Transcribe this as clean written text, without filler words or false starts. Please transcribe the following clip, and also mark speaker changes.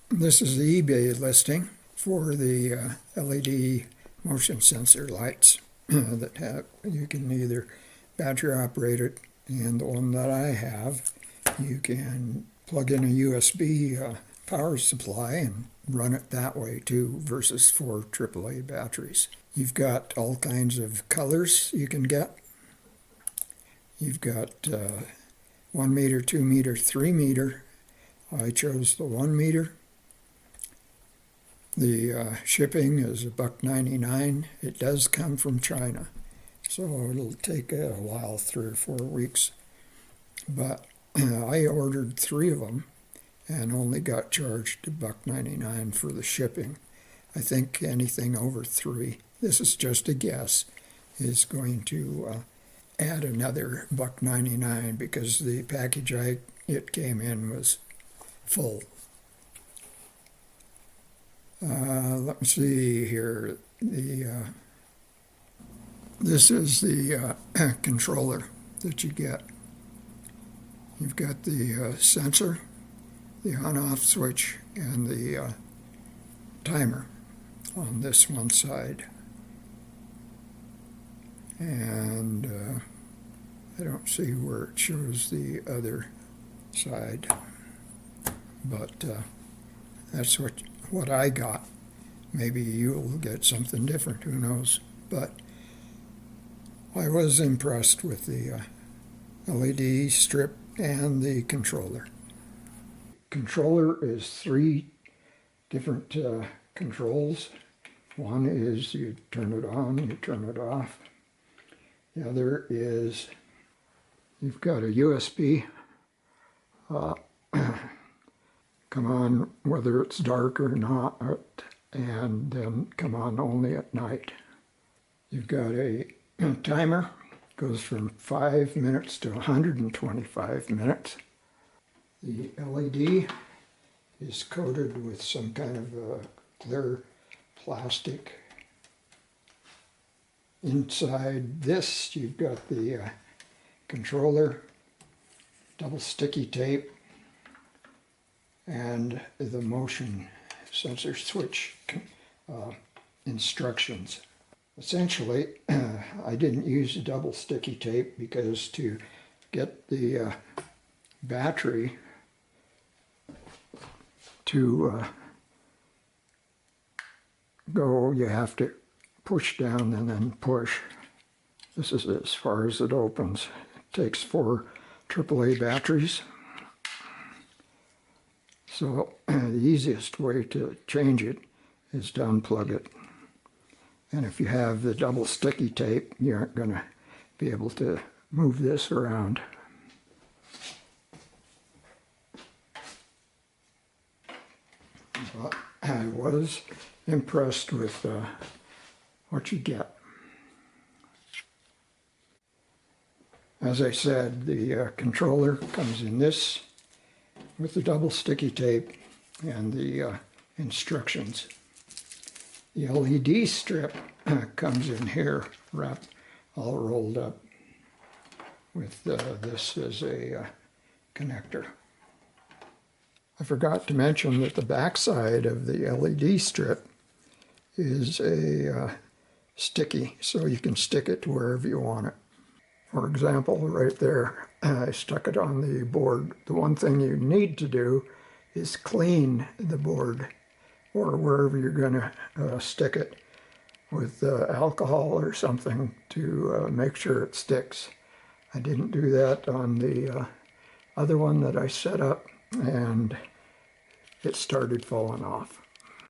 Speaker 1: This is the eBay listing for the LED motion sensor lights that have, you can either battery operated, and the one that I have, you can plug in a USB power supply and run it that way too, versus 4 AAA batteries. You've got all kinds of colors you can get. You've got 1 meter, 2 meter, 3 meter. I chose the 1 meter. The shipping is $1.99. It does come from China, so it'll take a while, 3 or 4 weeks. But I ordered 3 of them and only got charged $1.99 for the shipping. I think anything over 3, this is just a guess, is going to add another $1.99 because the package it came in was full. Let me see here. This is the controller that you get. You've got the sensor, the on-off switch, and the timer on this one side. And I don't see where it shows the other side, but that's what I got. Maybe you'll get something different, who knows. But I was impressed with the LED strip and the controller. Controller is 3 different controls. One is you turn it on, you turn it off. The other is you've got a USB come on whether it's dark or not, and then come on only at night. You've got a timer, goes from 5 minutes to 125 minutes. The LED is coated with some kind of a clear plastic. Inside this, you've got the controller, double sticky tape, and the motion sensor switch instructions. Essentially, I didn't use double sticky tape because to get the battery to go, you have to push down and then push. This is as far as it opens. It takes 4 AAA batteries. So the easiest way to change it is to unplug it. And if you have the double sticky tape, you aren't going to be able to move this around. But I was impressed with what you get. As I said, the controller comes in this with the double sticky tape and the instructions. The LED strip comes in here, wrapped, all rolled up, with this as a connector. I forgot to mention that the back side of the LED strip is a sticky, so you can stick it to wherever you want it. For example, right there, I stuck it on the board. The one thing you need to do is clean the board, or wherever you're going to stick it, with alcohol or something to make sure it sticks. I didn't do that on the other one that I set up, and it started falling off.